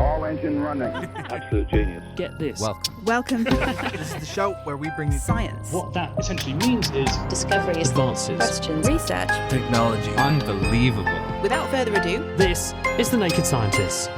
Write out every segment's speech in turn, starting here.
All engine running. Absolute genius. Get this. Welcome. This is the show where we bring you Science. What that essentially means is discoveries, Advances. questions, Research. Technology. Unbelievable. Without further ado, This is The Naked Scientists.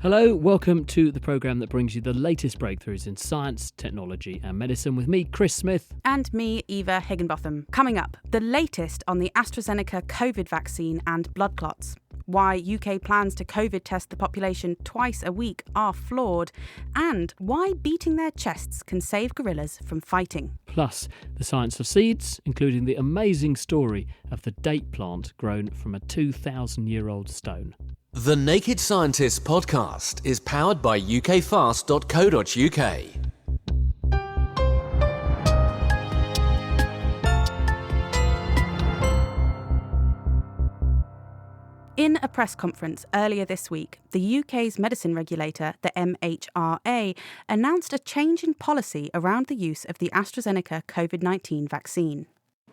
Hello, welcome to the programme that brings you the latest breakthroughs in science, technology and medicine with me, Chris Smith. and me, Eva Higginbotham. Coming up, the latest on the AstraZeneca COVID vaccine and blood clots. Why UK plans to COVID test the population twice a week are flawed, and why beating their chests can save gorillas from fighting. Plus, the science of seeds, including the amazing story of the date plant grown from a 2,000-year-old stone. The Naked Scientists podcast is powered by ukfast.co.uk. In a press conference earlier this week, the UK's medicine regulator, the MHRA, announced a change in policy around the use of the AstraZeneca COVID-19 vaccine.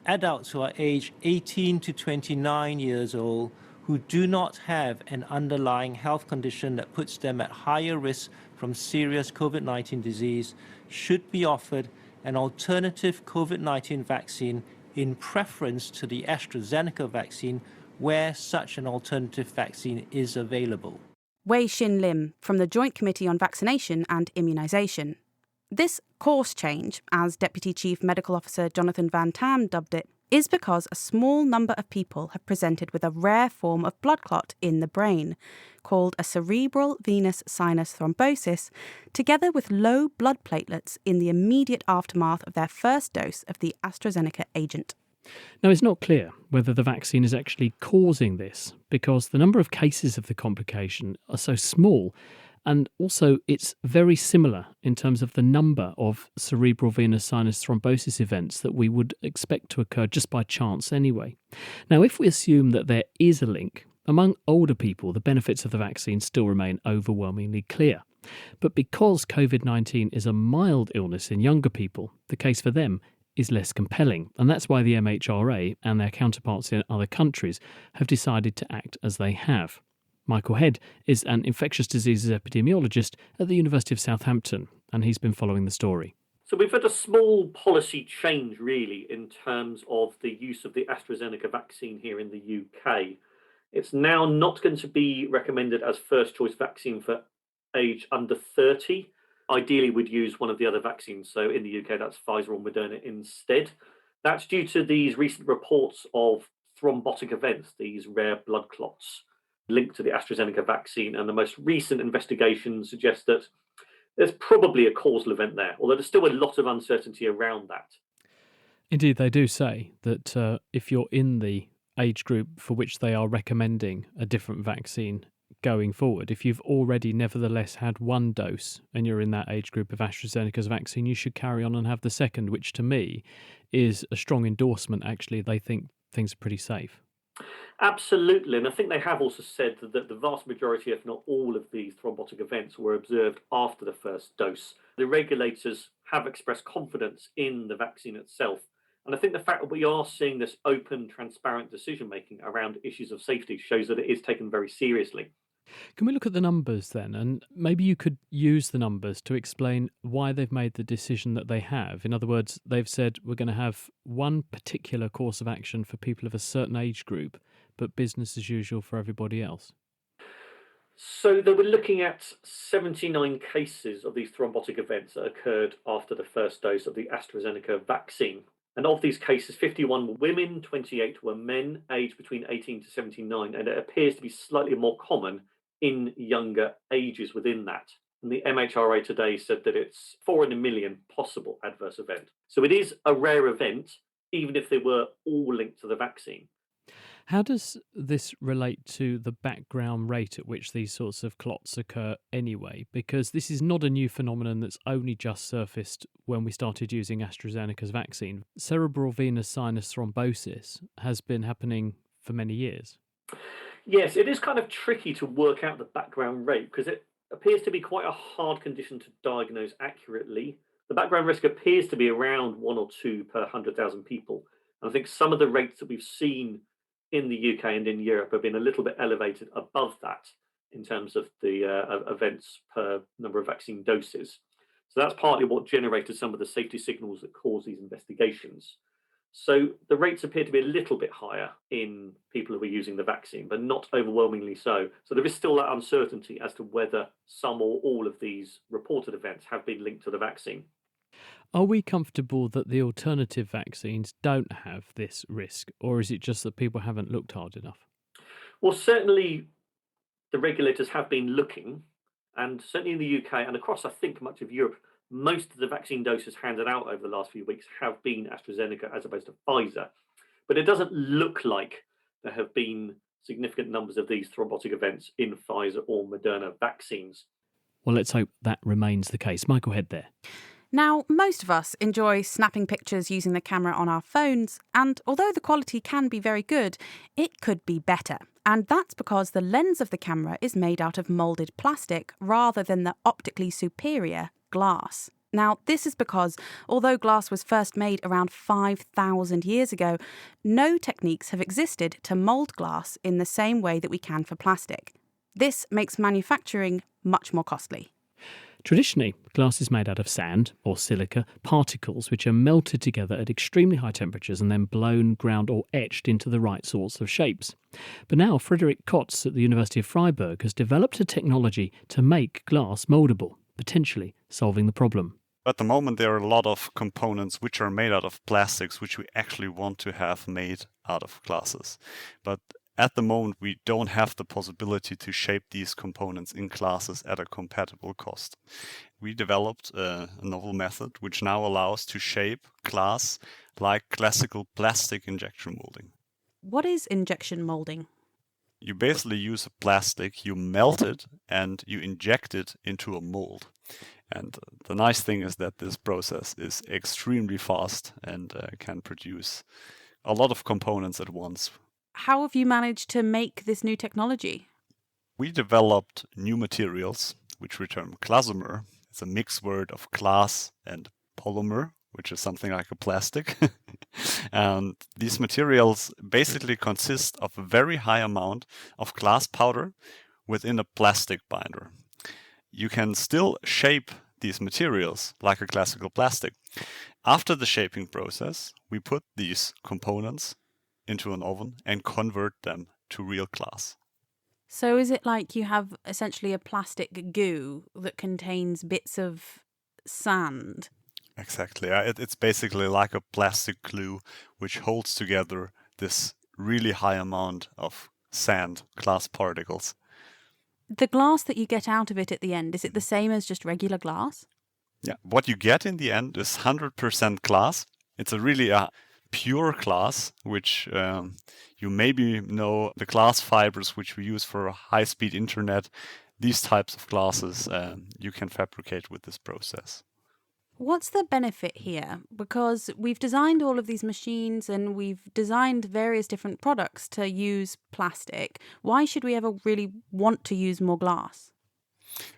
Adults who are aged 18 to 29 years old who do not have an underlying health condition that puts them at higher risk from serious COVID-19 disease should be offered an alternative COVID-19 vaccine in preference to the AstraZeneca vaccine where such an alternative vaccine is available. Wei Shin Lim from the Joint Committee on Vaccination and Immunisation. This course change, as Deputy Chief Medical Officer Jonathan Van Tam dubbed it, is because a small number of people have presented with a rare form of blood clot in the brain, called a cerebral venous sinus thrombosis, together with low blood platelets in the immediate aftermath of their first dose of the AstraZeneca agent. Now, it's not clear whether the vaccine is actually causing this because the number of cases of the complication are so small, and also it's very similar in terms of the number of cerebral venous sinus thrombosis events that we would expect to occur just by chance anyway. Now, if we assume that there is a link, among older people the benefits of the vaccine still remain overwhelmingly clear. But because COVID-19 is a mild illness in younger people, the case for them is less compelling, and that's why the MHRA and their counterparts in other countries have decided to act as they have. Michael Head is an infectious diseases epidemiologist at the University of Southampton, and he's been following the story. So we've had a small policy change, really, in terms of the use of the AstraZeneca vaccine here in the UK. It's now not going to be recommended as first choice vaccine for age under 30. Ideally, we'd use one of the other vaccines. So in the UK, that's Pfizer or Moderna instead. That's due to these recent reports of thrombotic events, these rare blood clots linked to the AstraZeneca vaccine. And the most recent investigation suggests that there's probably a causal event there, although there's still a lot of uncertainty around that. Indeed, they do say that if you're in the age group for which they are recommending a different vaccine going forward, if you've already nevertheless had one dose and you're in that age group of AstraZeneca's vaccine, you should carry on and have the second, which to me is a strong endorsement. Actually, they think things are pretty safe. Absolutely. And I think they have also said that the vast majority, if not all, of these thrombotic events were observed after the first dose. The regulators have expressed confidence in the vaccine itself. And I think the fact that we are seeing this open, transparent decision-making around issues of safety shows that it is taken very seriously. Can we look at the numbers then? And maybe you could use the numbers to explain why they've made the decision that they have. In other words, they've said we're going to have one particular course of action for people of a certain age group, but business as usual for everybody else. So they were looking at 79 cases of these thrombotic events that occurred after the first dose of the AstraZeneca vaccine. And of these cases, 51 were women, 28 were men, aged between 18 to 79, and it appears to be slightly more common in younger ages within that. And the MHRA today said that it's 4 in a million possible adverse event. So it is a rare event, even if they were all linked to the vaccine. How does this relate to the background rate at which these sorts of clots occur anyway? Because this is not a new phenomenon that's only just surfaced when we started using AstraZeneca's vaccine. Cerebral venous sinus thrombosis has been happening for many years. Yes, it is kind of tricky to work out the background rate because it appears to be quite a hard condition to diagnose accurately. The background risk appears to be around 1 or 2 per 100,000 people. And I think some of the rates that we've seen in the UK and in Europe have been a little bit elevated above that. in terms of the events per number of vaccine doses. So that's partly what generated some of the safety signals that caused these investigations. So the rates appear to be a little bit higher in people who are using the vaccine, but not overwhelmingly so. So there is still that uncertainty as to whether some or all of these reported events have been linked to the vaccine. Are we comfortable that the alternative vaccines don't have this risk, or is it just that people haven't looked hard enough? Well, certainly the regulators have been looking, and certainly in the UK and across, I think, much of Europe, most of the vaccine doses handed out over the last few weeks have been AstraZeneca as opposed to Pfizer. But it doesn't look like there have been significant numbers of these thrombotic events in Pfizer or Moderna vaccines. Well, let's hope that remains the case. Michael Head there. Now, most of us enjoy snapping pictures using the camera on our phones, and although the quality can be very good, it could be better. And that's because the lens of the camera is made out of moulded plastic rather than the optically superior glass. Now, this is because, although glass was first made around 5,000 years ago, no techniques have existed to mould glass in the same way that we can for plastic. This makes manufacturing much more costly. Traditionally, glass is made out of sand or silica particles which are melted together at extremely high temperatures and then blown, ground or etched into the right sorts of shapes. But now Frederik Kotz at the University of Freiburg has developed a technology to make glass mouldable, potentially solving the problem. At the moment, there are a lot of components which are made out of plastics, which we actually want to have made out of glasses. But at the moment, we don't have the possibility to shape these components in glasses at a compatible cost. We developed a novel method which now allows to shape glass like classical plastic injection molding. What is injection moulding? You basically use a plastic, you melt it, and you inject it into a mold. And the nice thing is that this process is extremely fast and can produce a lot of components at once. How have you managed to make this new technology? We developed new materials, which we term Glasomer. It's a mixed word of glass and polymer, which is something like a plastic. And these materials basically consist of a very high amount of glass powder within a plastic binder. You can still shape these materials like a classical plastic. After the shaping process, we put these components into an oven and convert them to real glass. So is it like you have essentially a plastic goo that contains bits of sand? Exactly. It's basically like a plastic glue which holds together this really high amount of sand, glass particles. The glass that you get out of it at the end, is it the same as just regular glass? Yeah. What you get in the end is 100% glass. It's a really pure glass, which you maybe know the glass fibers which we use for high-speed internet. These types of glasses you can fabricate with this process. What's the benefit here? Because we've designed all of these machines and we've designed various different products to use plastic. Why should we ever really want to use more glass?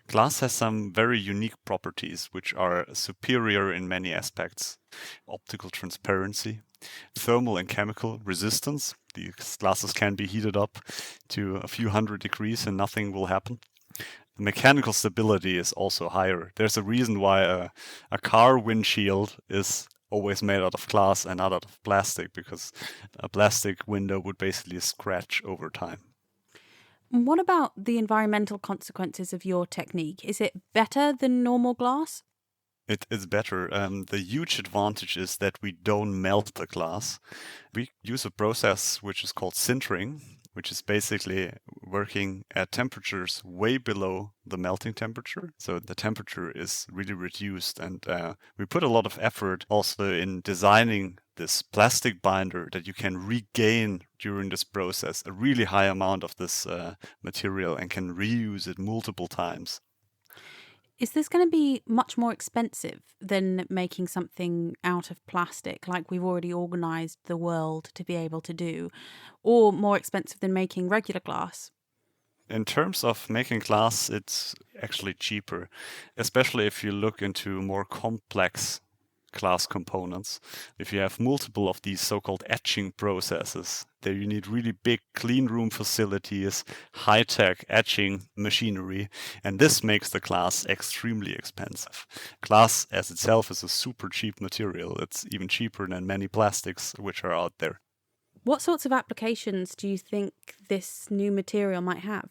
Glass has some very unique properties which are superior in many aspects. Optical transparency, thermal and chemical resistance. These glasses can be heated up to a few hundred degrees and nothing will happen. The mechanical stability is also higher. There's a reason why a car windshield is always made out of glass and not out of plastic, because a plastic window would basically scratch over time. What about the environmental consequences of your technique? Is it better than normal glass? It's better. The huge advantage is that we don't melt the glass. We use a process which is called sintering, which is basically working at temperatures way below the melting temperature. So the temperature is really reduced. And we put a lot of effort also in designing this plastic binder that you can regain during this process a really high amount of this material and can reuse it multiple times. Is this going to be much more expensive than making something out of plastic like we've already organised the world to be able to do, or more expensive than making regular glass? In terms of making glass, it's actually cheaper, especially if you look into more complex class components. If you have multiple of these so-called etching processes, there you need really big clean room facilities, high-tech etching machinery, and this makes the class extremely expensive. Glass as itself is a super cheap material. It's even cheaper than many plastics which are out there. What sorts of applications do you think this new material might have?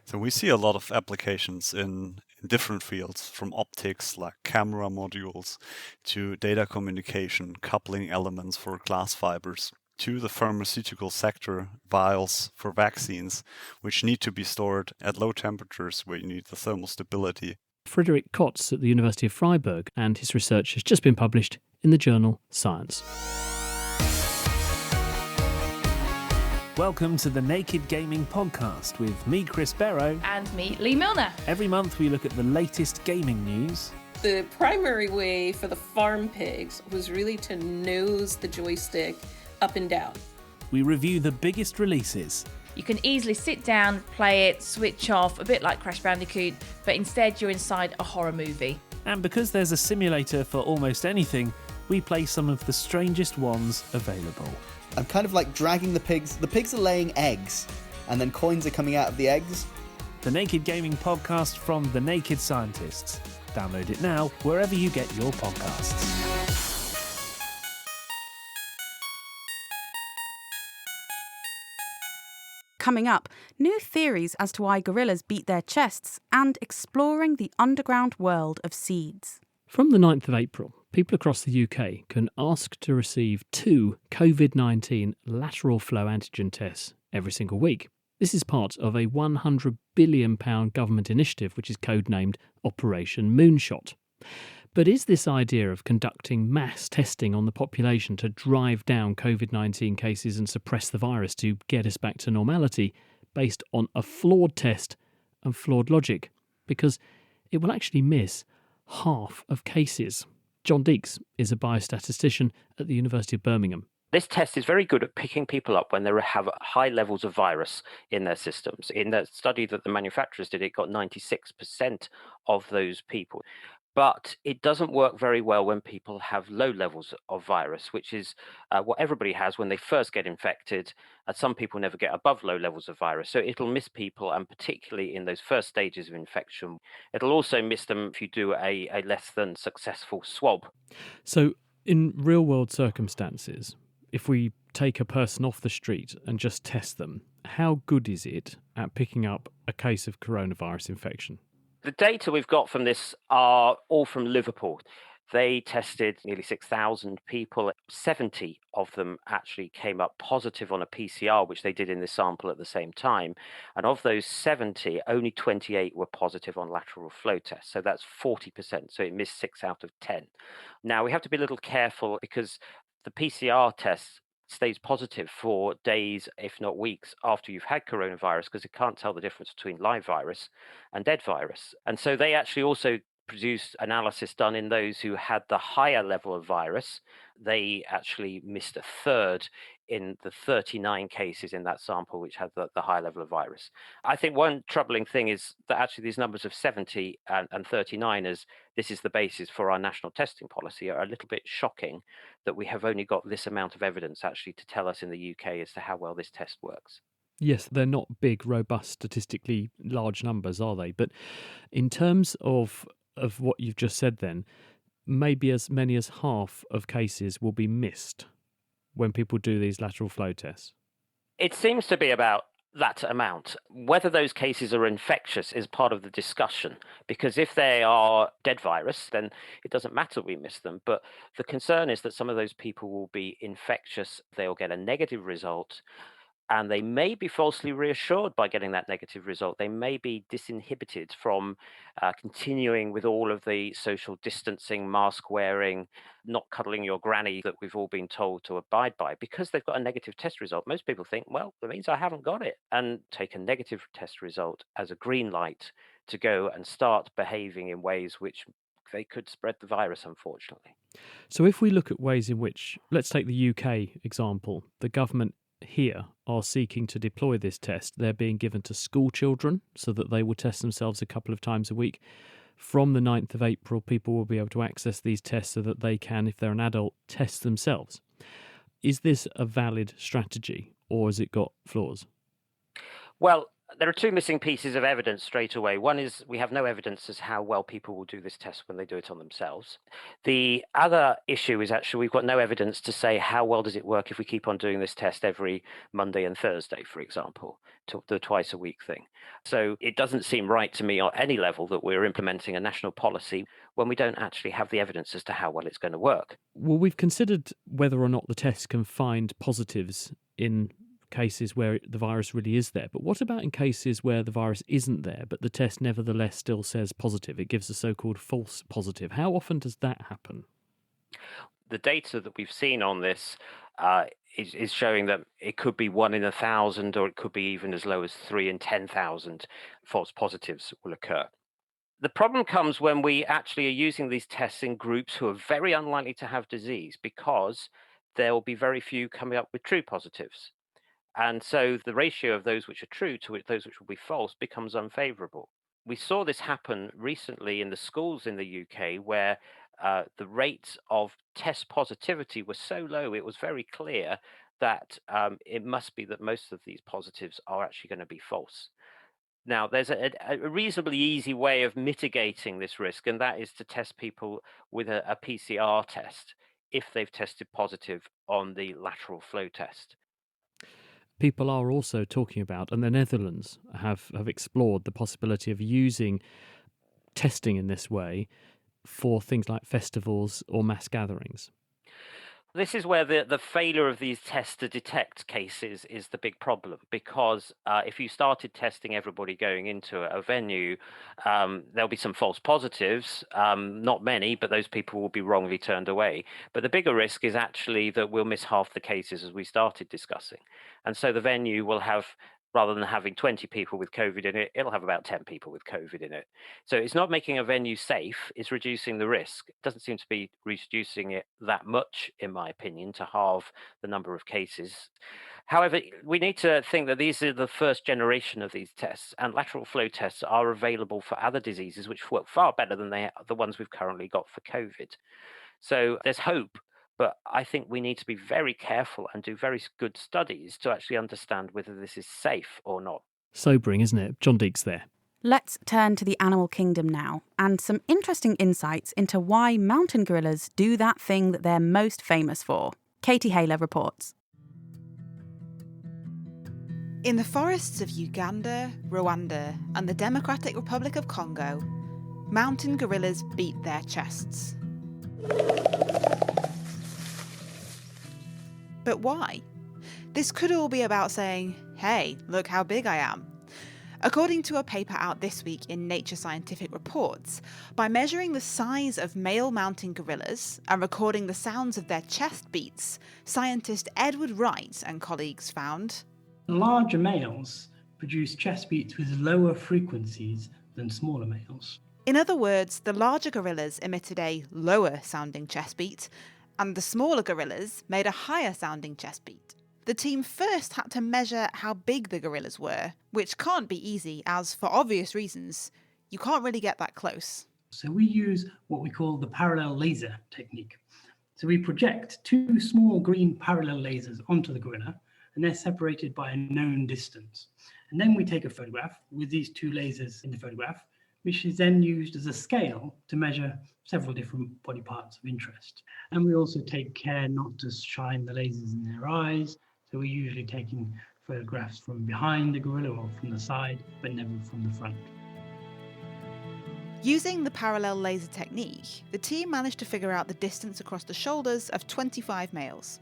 So we see a lot of applications in different fields, from optics like camera modules to data communication, coupling elements for glass fibers, to the pharmaceutical sector, vials for vaccines, which need to be stored at low temperatures where you need the thermal stability. Friedrich Kotz at the University of Freiburg, and his research has just been published in the journal Science. Welcome to the Naked Gaming Podcast with me, Chris Barrow. And me, Lee Milner. Every month we look at the latest gaming news. The primary way for the farm pigs was really to nose the joystick up and down. We review the biggest releases. You can easily sit down, play it, switch off, a bit like Crash Bandicoot, but instead you're inside a horror movie. And because there's a simulator for almost anything, we play some of the strangest ones available. I'm kind of like dragging the pigs. The pigs are laying eggs, and then coins are coming out of the eggs. The Naked Gaming Podcast from The Naked Scientists. Download it now wherever you get your podcasts. Coming up, new theories as to why gorillas beat their chests and exploring the underground world of seeds. From the 9th of April, people across the UK can ask to receive 2 COVID-19 lateral flow antigen tests every single week. This is part of a £100 billion government initiative which is codenamed Operation Moonshot. But is this idea of conducting mass testing on the population to drive down COVID-19 cases and suppress the virus to get us back to normality based on a flawed test and flawed logic? Because it will actually miss half of cases. John Deeks is a biostatistician at the University of Birmingham. This test is very good at picking people up when they have high levels of virus in their systems. In the study that the manufacturers did, it got 96% of those people. But it doesn't work very well when people have low levels of virus, which is what everybody has when they first get infected. Some people never get above low levels of virus. So it'll miss people, and particularly in those first stages of infection. It'll also miss them if you do a less than successful swab. So in real world circumstances, if we take a person off the street and just test them, how good is it at picking up a case of coronavirus infection? The data we've got from this are all from Liverpool. They tested nearly 6,000 people. 70 of them actually came up positive on a PCR, which they did in this sample at the same time. And of those 70, only 28 were positive on lateral flow tests. So that's 40%. So it missed 6 out of 10. Now, we have to be a little careful because the PCR test stays positive for days, if not weeks, after you've had coronavirus, because it can't tell the difference between live virus and dead virus. And so they actually also produced analysis done in those who had the higher level of virus. They actually missed a third in the 39 cases in that sample which had the high level of virus. I think one troubling thing is that actually these numbers of 70 and 39, as this is the basis for our national testing policy, are a little bit shocking that we have only got this amount of evidence actually to tell us in the UK as to how well this test works. Yes, they're not big, robust, statistically large numbers, are they? But in terms of what you've just said then, maybe as many as half of cases will be missed when people do these lateral flow tests. It seems to be about that amount. Whether those cases are infectious is part of the discussion, because if they are dead virus, then it doesn't matter we miss them. But the concern is that some of those people will be infectious, they'll get a negative result, and they may be falsely reassured by getting that negative result. They may be disinhibited from continuing with all of the social distancing, mask wearing, not cuddling your granny that we've all been told to abide by. Because they've got a negative test result, most people think, well, that means I haven't got it, and take a negative test result as a green light to go and start behaving in ways which they could spread the virus, unfortunately. So if we look at ways in which, let's take the UK example, the government here are seeking to deploy this test. They're being given to school children so that they will test themselves a couple of times a week. from the 9th of April, people will be able to access these tests so that they can, if they're an adult, test themselves. Is this a valid strategy, or has it got flaws? Well, there are two missing pieces of evidence straight away. One is we have no evidence as how well people will do this test when they do it on themselves. The other issue is actually we've got no evidence to say how well does it work if we keep on doing this test every Monday and Thursday, for example, to the twice a week thing. So it doesn't seem right to me on any level that we're implementing a national policy when we don't actually have the evidence as to how well it's going to work. Well, we've considered whether or not the test can find positives in cases where the virus really is there. But what about in cases where the virus isn't there, but the test nevertheless still says positive? It gives a so-called false positive. How often does that happen? The data that we've seen on this is showing that it could be 1 in 1,000, or it could be even as low as 3 in 10,000 false positives will occur. The problem comes when we actually are using these tests in groups who are very unlikely to have disease, because there will be very few coming up with true positives. And so the ratio of those which are true to those which will be false becomes unfavorable. We saw this happen recently in the schools in the UK, where the rates of test positivity were so low, it was very clear that it must be that most of these positives are actually going to be false. Now, there's a reasonably easy way of mitigating this risk, and that is to test people with a PCR test if they've tested positive on the lateral flow test. People are also talking about, and the Netherlands have explored the possibility of using testing in this way for things like festivals or mass gatherings. This is where the failure of these tests to detect cases is the big problem, because if you started testing everybody going into a venue, there'll be some false positives, not many, but those people will be wrongly turned away. But the bigger risk is actually that we'll miss half the cases, as we started discussing. And so the venue will have, rather than having 20 people with COVID in it, it'll have about 10 people with COVID in it. So it's not making a venue safe, it's reducing the risk. It doesn't seem to be reducing it that much, in my opinion, to halve the number of cases. However, we need to think that these are the first generation of these tests, and lateral flow tests are available for other diseases which work far better than the ones we've currently got for COVID. So there's hope. But I think we need to be very careful and do very good studies to actually understand whether this is safe or not. Sobering, isn't it? John Deeks there. Let's turn to the animal kingdom now, and some interesting insights into why mountain gorillas do that thing that they're most famous for. Katie Haler reports. In the forests of Uganda, Rwanda, and the Democratic Republic of Congo, mountain gorillas beat their chests. But why? This could all be about saying, hey, look how big I am. According to a paper out this week in Nature Scientific Reports, by measuring the size of male mountain gorillas and recording the sounds of their chest beats, scientist Edward Wright and colleagues found larger males produce chest beats with lower frequencies than smaller males. In other words, the larger gorillas emitted a lower sounding chest beat, and the smaller gorillas made a higher sounding chest beat. The team first had to measure how big the gorillas were, which can't be easy as, for obvious reasons, you can't really get that close. So we use what we call the parallel laser technique. So we project 2 small green parallel lasers onto the gorilla, and they're separated by a known distance. And then we take a photograph with these 2 lasers in the photograph, which is then used as a scale to measure several different body parts of interest. And we also take care not to shine the lasers in their eyes. So we're usually taking photographs from behind the gorilla or from the side, but never from the front. Using the parallel laser technique, the team managed to figure out the distance across the shoulders of 25 males.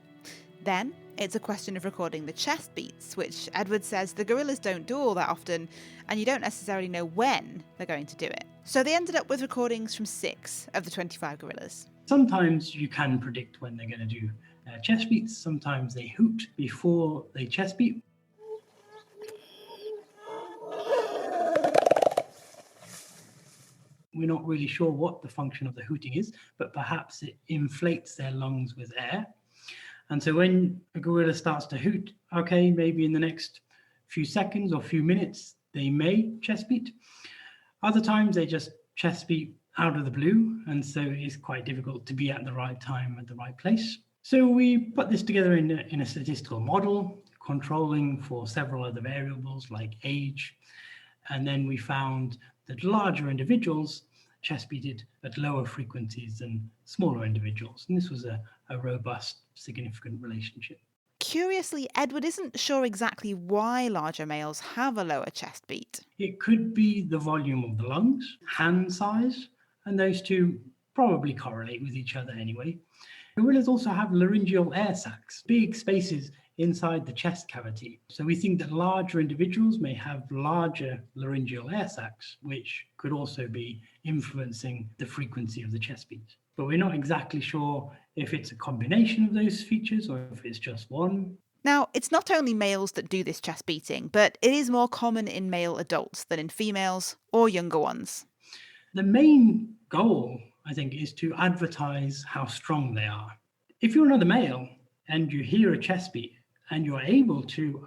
Then, it's a question of recording the chest beats, which Edward says the gorillas don't do all that often, and you don't necessarily know when they're going to do it. So they ended up with recordings from 6 of the 25 gorillas. Sometimes you can predict when they're going to do chest beats. Sometimes they hoot before they chest beat. We're not really sure what the function of the hooting is, but perhaps it inflates their lungs with air. And so when a gorilla starts to hoot, okay, maybe in the next few seconds or few minutes, they may chest beat. Other times they just chest beat out of the blue, and so it's quite difficult to be at the right time at the right place. So we put this together in a statistical model, controlling for several other variables like age, and then we found that larger individuals chest beated at lower frequencies than smaller individuals, and this was a robust, significant relationship. Curiously, Edward isn't sure exactly why larger males have a lower chest beat. It could be the volume of the lungs, hand size, and those two probably correlate with each other anyway. Gorillas also have laryngeal air sacs, big spaces inside the chest cavity. So we think that larger individuals may have larger laryngeal air sacs, which could also be influencing the frequency of the chest beat. But we're not exactly sure if it's a combination of those features or if it's just one. Now, it's not only males that do this chest beating, but it is more common in male adults than in females or younger ones. The main goal, I think, is to advertise how strong they are. If you're another male and you hear a chest beat and you're able to,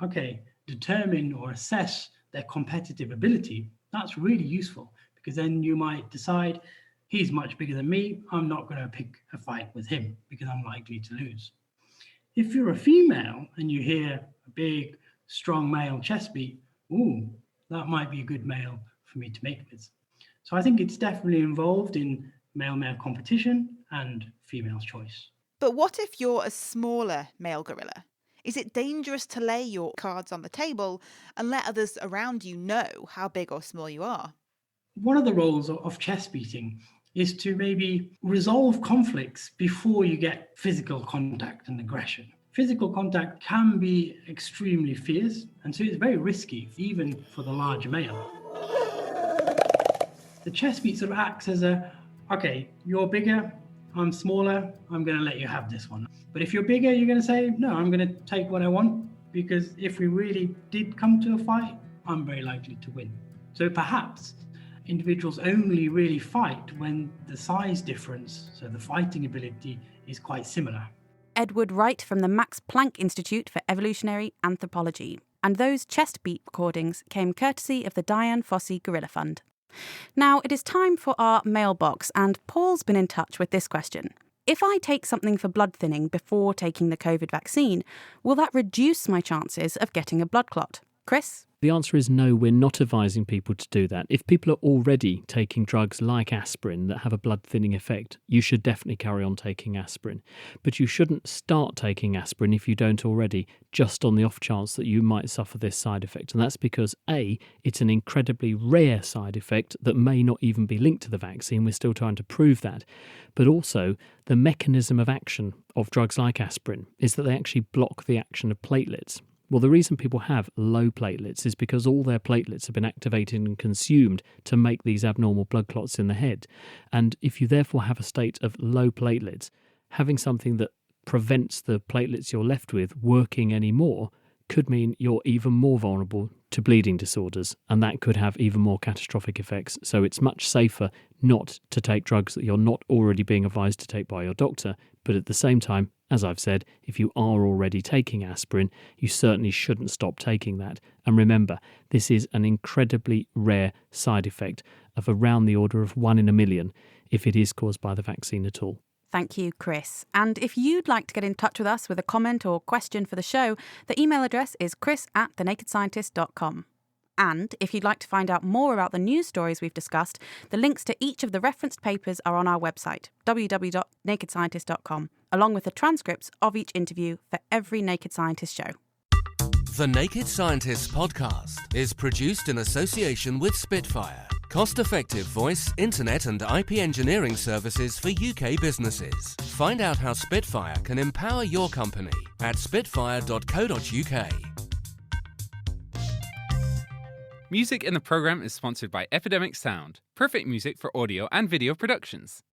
determine or assess their competitive ability, that's really useful, because then you might decide, he's much bigger than me, I'm not going to pick a fight with him because I'm likely to lose. If you're a female and you hear a big, strong male chest beat, that might be a good male for me to mate with. So I think it's definitely involved in male-male competition and female's choice. But what if you're a smaller male gorilla? Is it dangerous to lay your cards on the table and let others around you know how big or small you are? One of the roles of chest beating is to maybe resolve conflicts before you get physical contact and aggression. Physical contact can be extremely fierce, and so it's very risky, even for the larger male. The chest beat sort of acts as you're bigger, I'm smaller, I'm going to let you have this one. But if you're bigger, you're going to say, no, I'm going to take what I want, because if we really did come to a fight, I'm very likely to win. So perhaps individuals only really fight when the size difference, so the fighting ability, is quite similar. Edward Wright from the Max Planck Institute for Evolutionary Anthropology. And those chest beat recordings came courtesy of the Dian Fossey Gorilla Fund. Now it is time for our mailbox, and Paul's been in touch with this question. If I take something for blood thinning before taking the COVID vaccine, will that reduce my chances of getting a blood clot? Chris? The answer is no, we're not advising people to do that. If people are already taking drugs like aspirin that have a blood thinning effect, you should definitely carry on taking aspirin. But you shouldn't start taking aspirin if you don't already, just on the off chance that you might suffer this side effect. And that's because A, it's an incredibly rare side effect that may not even be linked to the vaccine. We're still trying to prove that. But also, the mechanism of action of drugs like aspirin is that they actually block the action of platelets. Well, the reason people have low platelets is because all their platelets have been activated and consumed to make these abnormal blood clots in the head. And if you therefore have a state of low platelets, having something that prevents the platelets you're left with working anymore could mean you're even more vulnerable to bleeding disorders, and that could have even more catastrophic effects. So it's much safer not to take drugs that you're not already being advised to take by your doctor, but at the same time, as I've said, if you are already taking aspirin, you certainly shouldn't stop taking that. And remember, this is an incredibly rare side effect of around the order of 1 in a million if it is caused by the vaccine at all. Thank you, Chris. And if you'd like to get in touch with us with a comment or question for the show, the email address is chris@thenakedscientist.com. And if you'd like to find out more about the news stories we've discussed, the links to each of the referenced papers are on our website, www.nakedscientist.com, along with the transcripts of each interview for every Naked Scientist show. The Naked Scientists podcast is produced in association with Spitfire, cost-effective voice, internet and IP engineering services for UK businesses. Find out how Spitfire can empower your company at spitfire.co.uk. Music in the programme is sponsored by Epidemic Sound, perfect music for audio and video productions.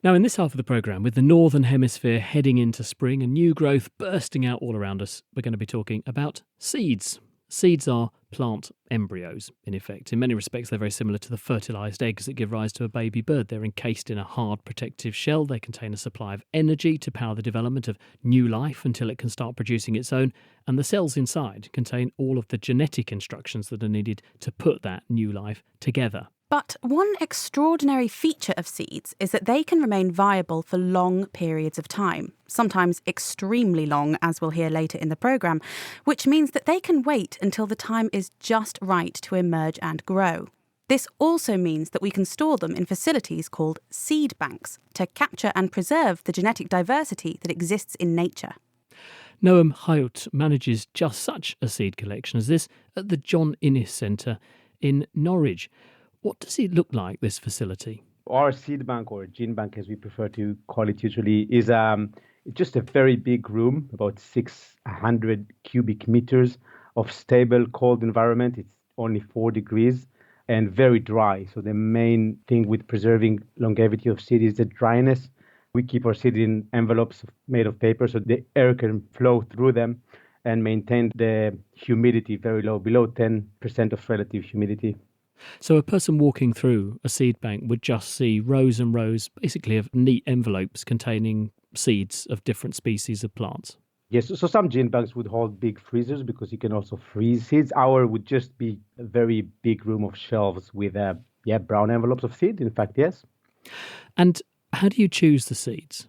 Now, in this half of the programme, with the Northern Hemisphere heading into spring and new growth bursting out all around us, we're going to be talking about seeds. Seeds are plant embryos, in effect. In many respects, they're very similar to the fertilised eggs that give rise to a baby bird. They're encased in a hard protective shell. They contain a supply of energy to power the development of new life until it can start producing its own. And the cells inside contain all of the genetic instructions that are needed to put that new life together. But one extraordinary feature of seeds is that they can remain viable for long periods of time, sometimes extremely long, as we'll hear later in the programme, which means that they can wait until the time is just right to emerge and grow. This also means that we can store them in facilities called seed banks to capture and preserve the genetic diversity that exists in nature. Noam Hayut manages just such a seed collection as this at the John Innes Centre in Norwich. What does it look like, this facility? Our seed bank, or gene bank as we prefer to call it usually, is just a very big room, about 600 cubic meters of stable cold environment. It's only 4 degrees and very dry. So the main thing with preserving longevity of seed is the dryness. We keep our seed in envelopes made of paper so the air can flow through them and maintain the humidity very low, below 10% of relative humidity. So a person walking through a seed bank would just see rows and rows, basically, of neat envelopes containing seeds of different species of plants. Yes, so some gene banks would hold big freezers because you can also freeze seeds. Our would just be a very big room of shelves with brown envelopes of seed, in fact, yes. And how do you choose the seeds?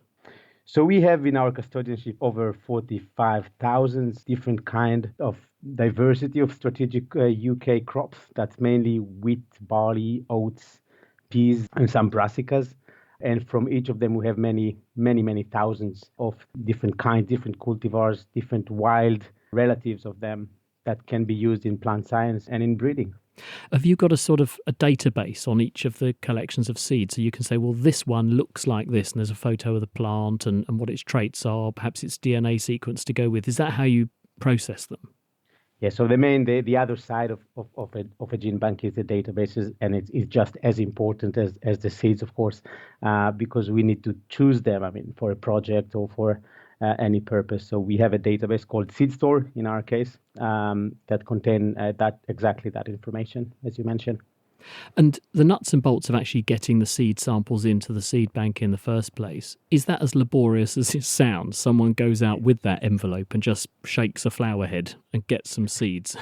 So we have in our custodianship over 45,000 different kind of diversity of strategic UK crops. That's mainly wheat, barley, oats, peas, and some brassicas. And from each of them, we have many thousands of different kinds, different cultivars, different wild relatives of them that can be used in plant science and in breeding. Have you got a sort of a database on each of the collections of seeds so you can say, well, this one looks like this, and there's a photo of the plant and what its traits are, perhaps its DNA sequence to go with? Is that how you process them? Yeah, so the other side of a gene bank is the databases, and it's just as important as the seeds, of course, because we need to choose them, for a project or for any purpose. So we have a database called SeedStore in our case that contain exactly that information, as you mentioned. And the nuts and bolts of actually getting the seed samples into the seed bank in the first place, is that as laborious as it sounds? Someone goes out with that envelope and just shakes a flower head and gets some seeds.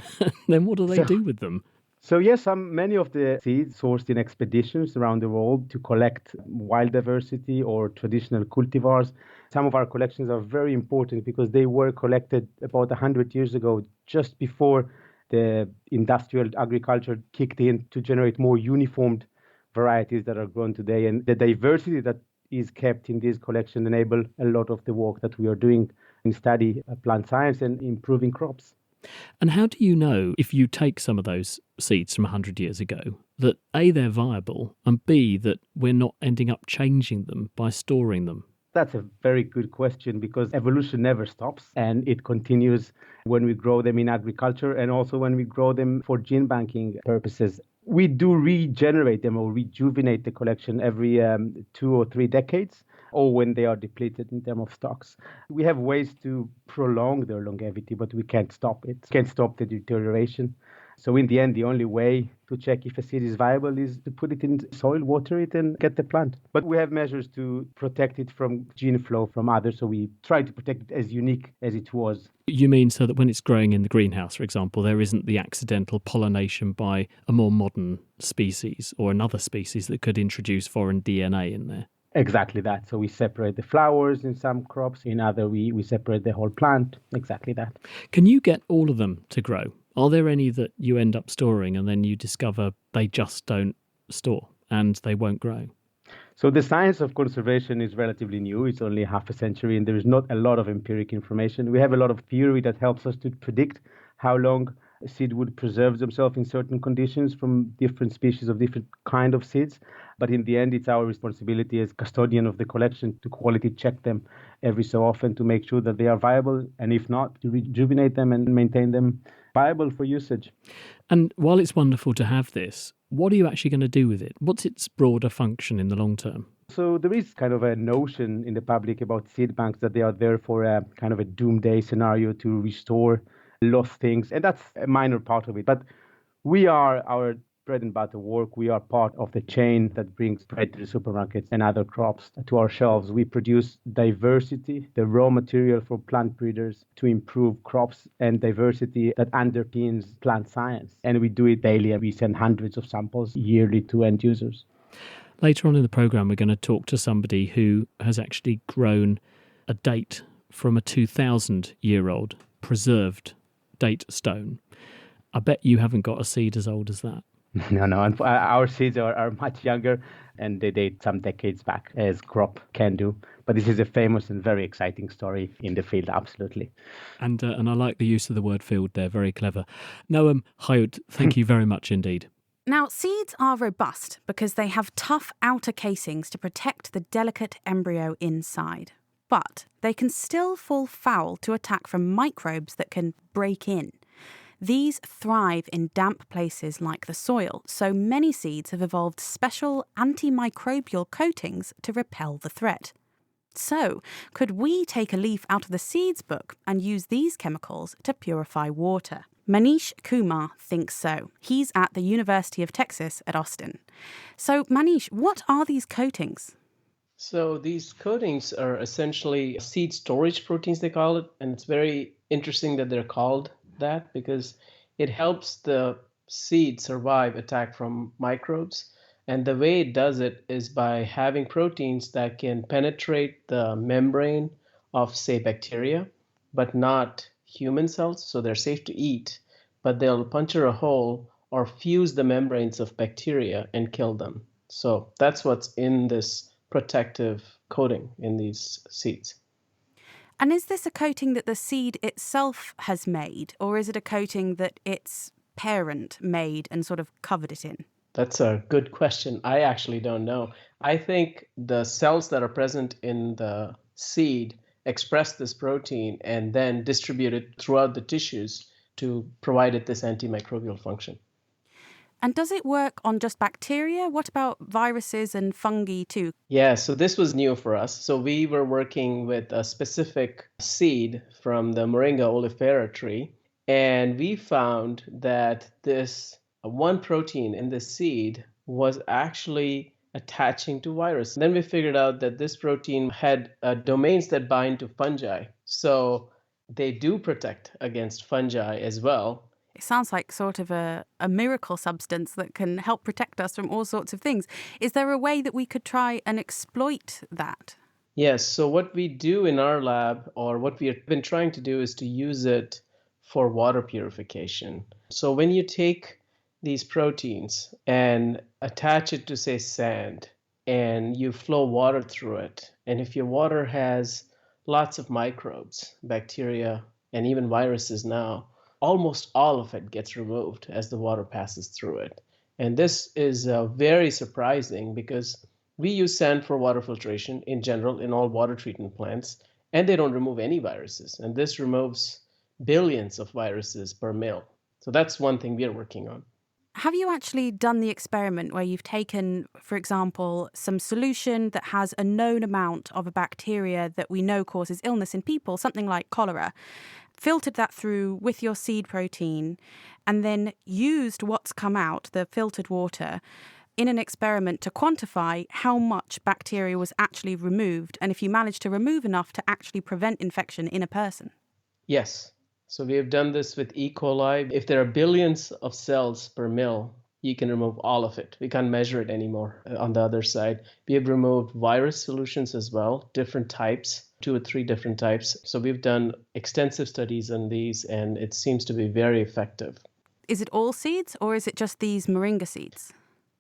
Then what do they do with them? So yes, many of the seeds sourced in expeditions around the world to collect wild diversity or traditional cultivars. Some of our collections are very important because they were collected about 100 years ago, just before the industrial agriculture kicked in to generate more uniformed varieties that are grown today. And the diversity that is kept in this collection enable a lot of the work that we are doing in study plant science and improving crops. And how do you know, if you take some of those seeds from 100 years ago, that A, they're viable, and B, that we're not ending up changing them by storing them? That's a very good question because evolution never stops and it continues when we grow them in agriculture and also when we grow them for gene banking purposes. We do regenerate them or rejuvenate the collection every 2 or 3 decades or when they are depleted in terms of stocks. We have ways to prolong their longevity, but we can't stop it. Can't stop the deterioration. So in the end, the only way to check if a seed is viable is to put it in soil, water it, and get the plant. But we have measures to protect it from gene flow from others, so we try to protect it as unique as it was. You mean so that when it's growing in the greenhouse, for example, there isn't the accidental pollination by a more modern species or another species that could introduce foreign DNA in there? Exactly that. So we separate the flowers in some crops, in other we separate the whole plant. Exactly that. Can you get all of them to grow? Are there any that you end up storing and then you discover they just don't store and they won't grow? So the science of conservation is relatively new. It's only half a century and there is not a lot of empiric information. We have a lot of theory that helps us to predict how long a seed would preserve themselves in certain conditions from different species of different kind of seeds. But in the end, it's our responsibility as custodian of the collection to quality check them every so often to make sure that they are viable, and if not, to rejuvenate them and maintain them viable for usage. And while it's wonderful to have this, what are you actually going to do with it? What's its broader function in the long term? So there is kind of a notion in the public about seed banks that they are there for a kind of a doomsday scenario to restore lost things, and that's a minor part of it. But we are our bread and butter work. We are part of the chain that brings bread to the supermarkets and other crops to our shelves. We produce diversity, the raw material for plant breeders to improve crops, and diversity that underpins plant science. And we do it daily, and we send hundreds of samples yearly to end users. Later on in the programme, we're going to talk to somebody who has actually grown a date from a 2,000-year-old preserved date stone. I bet you haven't got a seed as old as that. No. Our seeds are much younger, and they date some decades back, as crop can do. But this is a famous and very exciting story in the field, absolutely. And I like the use of the word field there, very clever. Noam Hayut, thank you very much indeed. Now, seeds are robust because they have tough outer casings to protect the delicate embryo inside. But they can still fall foul to attack from microbes that can break in. These thrive in damp places like the soil, so many seeds have evolved special antimicrobial coatings to repel the threat. So, could we take a leaf out of the seeds book and use these chemicals to purify water? Manish Kumar thinks so. He's at the University of Texas at Austin. So, Manish, what are these coatings? So these coatings are essentially seed storage proteins, they call it. And it's very interesting that they're called that because it helps the seed survive attack from microbes. And the way it does it is by having proteins that can penetrate the membrane of, say, bacteria, but not human cells. So they're safe to eat, but they'll puncture a hole or fuse the membranes of bacteria and kill them. So that's what's in this protective coating in these seeds. And is this a coating that the seed itself has made, or is it a coating that its parent made and sort of covered it in? That's a good question. I actually don't know. I think the cells that are present in the seed express this protein and then distribute it throughout the tissues to provide it this antimicrobial function. And does it work on just bacteria? What about viruses and fungi too? Yeah, so this was new for us. So we were working with a specific seed from the Moringa oleifera tree, and we found that this one protein in the seed was actually attaching to virus. Then we figured out that this protein had domains that bind to fungi. So they do protect against fungi as well. It sounds like sort of a miracle substance that can help protect us from all sorts of things. Is there a way that we could try and exploit that? Yes. So what we do in our lab, or what we have been trying to do, is to use it for water purification. So when you take these proteins and attach it to, say, sand, and you flow water through it, and if your water has lots of microbes, bacteria, and even viruses now, almost all of it gets removed as the water passes through it. And this is very surprising because we use sand for water filtration in general in all water treatment plants, and they don't remove any viruses. And this removes billions of viruses per mil. So that's one thing we are working on. Have you actually done the experiment where you've taken, for example, some solution that has a known amount of a bacteria that we know causes illness in people, something like cholera, filtered that through with your seed protein, and then used what's come out, the filtered water, in an experiment to quantify how much bacteria was actually removed, and if you managed to remove enough to actually prevent infection in a person? Yes. So we have done this with E. coli. If there are billions of cells per mil, you can remove all of it. We can't measure it anymore. On the other side, we have removed virus solutions as well, different types, 2 or 3 different types. So we've done extensive studies on these, and it seems to be very effective. Is it all seeds, or is it just these moringa seeds?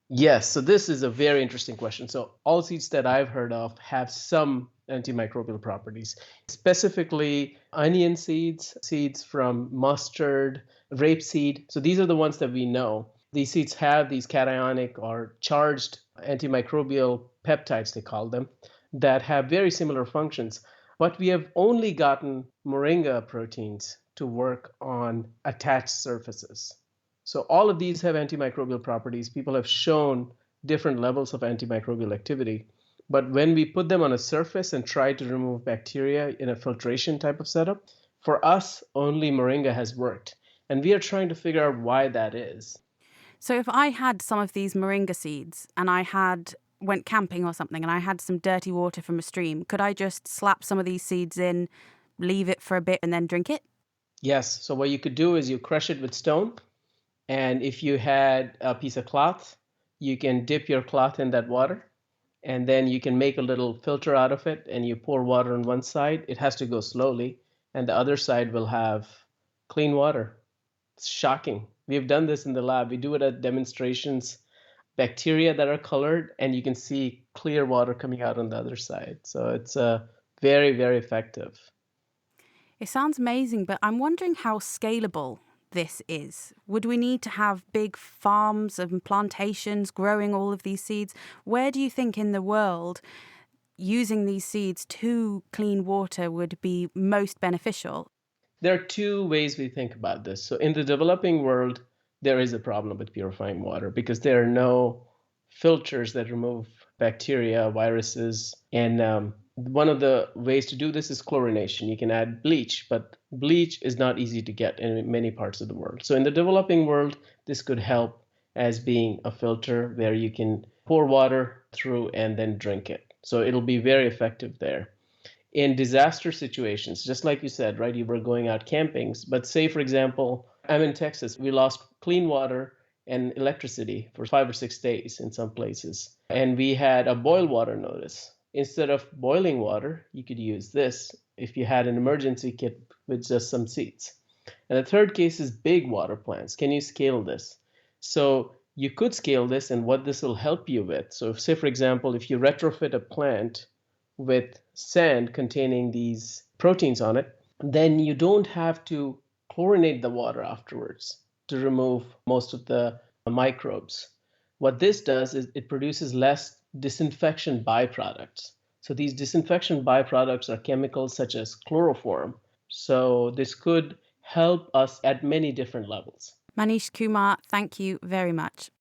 Yes, so this is a very interesting question. So all seeds that I've heard of have some antimicrobial properties, specifically onion seeds, seeds from mustard, rapeseed. So these are the ones that we know. These seeds have these cationic or charged antimicrobial peptides, they call them, that have very similar functions. But we have only gotten moringa proteins to work on attached surfaces. So all of these have antimicrobial properties. People have shown different levels of antimicrobial activity. But when we put them on a surface and try to remove bacteria in a filtration type of setup, for us, only moringa has worked. And we are trying to figure out why that is. So if I had some of these moringa seeds and went camping or something and I had some dirty water from a stream, could I just slap some of these seeds in, leave it for a bit and then drink it? Yes. So what you could do is you crush it with stone. And if you had a piece of cloth, you can dip your cloth in that water. And then you can make a little filter out of it and you pour water on one side. It has to go slowly. And the other side will have clean water. It's shocking. We've done this in the lab. We do it at demonstrations. Bacteria that are colored, and you can see clear water coming out on the other side. So it's very, very effective. It sounds amazing, but I'm wondering how scalable this is. Would we need to have big farms and plantations growing all of these seeds? Where do you think in the world using these seeds to clean water would be most beneficial? There are two ways we think about this. So in the developing world, there is a problem with purifying water because there are no filters that remove bacteria, viruses. And one of the ways to do this is chlorination. You can add bleach, but bleach is not easy to get in many parts of the world. So in the developing world, this could help as being a filter where you can pour water through and then drink it. So it'll be very effective there. In disaster situations, just like you said, right, you were going out camping, but say, for example, I'm in Texas. We lost clean water and electricity for 5 or 6 days in some places. And we had a boil water notice. Instead of boiling water, you could use this if you had an emergency kit with just some seeds. And the third case is big water plants. Can you scale this? So you could scale this and what this will help you with. So if, say, for example, if you retrofit a plant with sand containing these proteins on it, then you don't have to chlorinate the water afterwards to remove most of the microbes. What this does is it produces less disinfection byproducts. So these disinfection byproducts are chemicals such as chloroform. So this could help us at many different levels. Manish Kumar, thank you very much.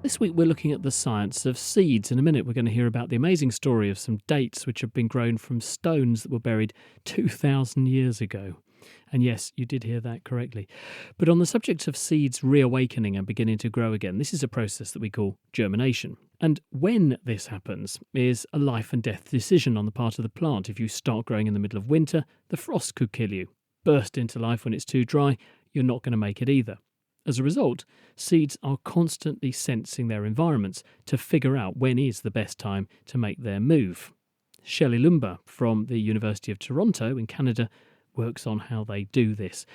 This week we're looking at the science of seeds. In a minute we're going to hear about the amazing story of some dates which have been grown from stones that were buried 2,000 years ago. And yes, you did hear that correctly. But on the subject of seeds reawakening and beginning to grow again, this is a process that we call germination. And when this happens is a life and death decision on the part of the plant. If you start growing in the middle of winter, the frost could kill you. Burst into life when it's too dry, you're not going to make it either. As a result, seeds are constantly sensing their environments to figure out when is the best time to make their move. Shelley Lumba from the University of Toronto in Canada works on how they do this.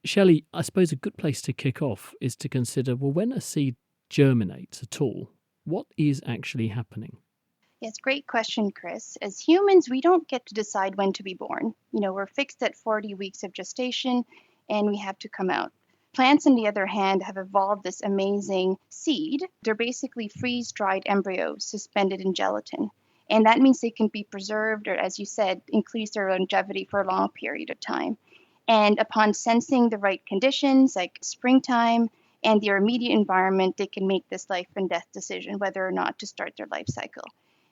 Shelley, I suppose a good place to kick off is to consider, well, when a seed germinates at all, what is actually happening? Yes, great question, Chris. As humans, we don't get to decide when to be born. We're fixed at 40 weeks of gestation and we have to come out. Plants, on the other hand, have evolved this amazing seed. They're basically freeze-dried embryos suspended in gelatin. And that means they can be preserved or, as you said, increase their longevity for a long period of time. And upon sensing the right conditions, like springtime and their immediate environment, they can make this life and death decision whether or not to start their life cycle.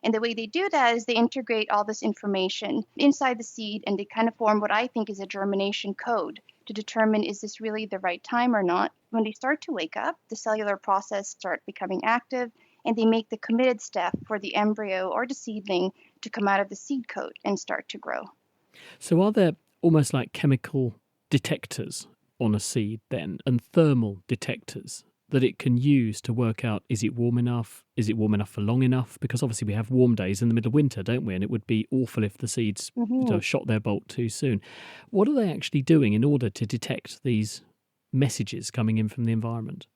And the way they do that is they integrate all this information inside the seed and they kind of form what I think is a germination code to determine is this really the right time or not. When they start to wake up, the cellular process starts becoming active and they make the committed step for the embryo or the seedling to come out of the seed coat and start to grow. So are there almost like chemical detectors on a seed then, and thermal detectors that it can use to work out, is it warm enough? Is it warm enough for long enough? Because obviously we have warm days in the middle of winter, don't we? And it would be awful if the seeds shot their bolt too soon. What are they actually doing in order to detect these messages coming in from the environment?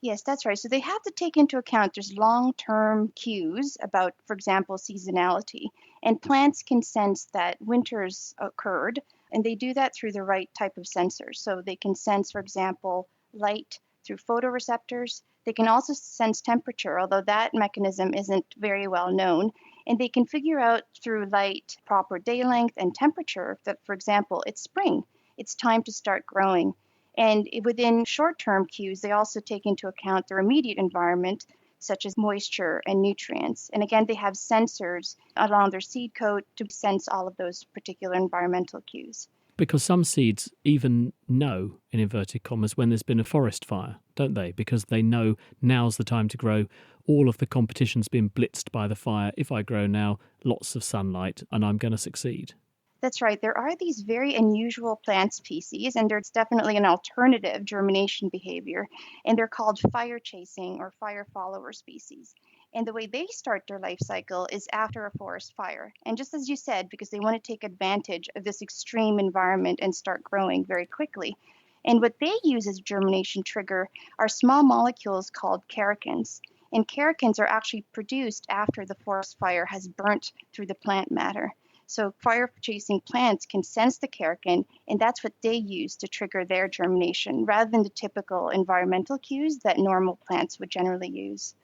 Yes, that's right. So they have to take into account there's long-term cues about, for example, seasonality. And plants can sense that winter's occurred, and they do that through the right type of sensors. So they can sense, for example, light through photoreceptors. They can also sense temperature, although that mechanism isn't very well known. And they can figure out through light, proper day length, and temperature that, for example, it's spring. It's time to start growing. And within short-term cues, they also take into account their immediate environment. such as moisture and nutrients. And again, they have sensors along their seed coat to sense all of those particular environmental cues. Because some seeds even know, in inverted commas, when there's been a forest fire, don't they? Because they know now's the time to grow. All of the competition's been blitzed by the fire. If I grow now, lots of sunlight, and I'm going to succeed. That's right. There are these very unusual plant species, and there's definitely an alternative germination behavior, and they're called fire chasing or fire follower species. And the way they start their life cycle is after a forest fire. And just as you said, because they want to take advantage of this extreme environment and start growing very quickly. And what they use as a germination trigger are small molecules called characins. And characins are actually produced after the forest fire has burnt through the plant matter. So fire-chasing plants can sense the characin, and that's what they use to trigger their germination, rather than the typical environmental cues that normal plants would generally use.